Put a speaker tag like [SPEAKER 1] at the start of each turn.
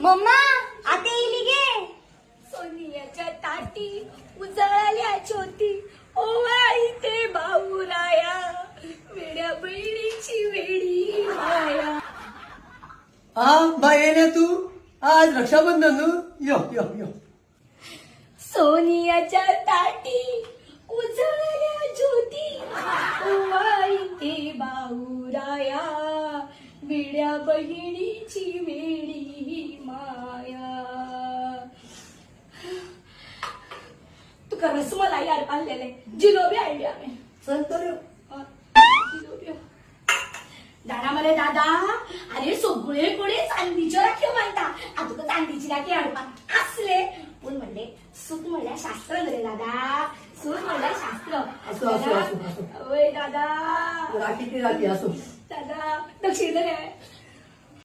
[SPEAKER 1] Mamma आता येईल गे.
[SPEAKER 2] सोनियाच्या ताटी उजळल्या ज्योती ओवाळी ते बाऊराया वेड्या बहिणीची वेडी माया.
[SPEAKER 3] हा बाय ना तू आज रक्षाबंधन यो यो यो.
[SPEAKER 2] सोनियाच्या ताटी उजळल्या ज्योती ओवाळी ते बाऊराया वेड्या बहिणीची वेडी माया. तुका रसमलाई आणलेले जिलोबी आणली आम्ही.
[SPEAKER 3] चल तर
[SPEAKER 2] दादा मरे दादा अरे सगळे कोणी चांदीच्या राखी म्हणता आता तुका चांदीची राखी हाडपाक असले पण म्हणले सूत म्हणल्या शास्त्र रे दादा सूत म्हणल्या शास्त्र.
[SPEAKER 3] असो असो असो असो.
[SPEAKER 2] होय दादा
[SPEAKER 3] राखी ती राखी असो.
[SPEAKER 2] दादा दक्षिण रे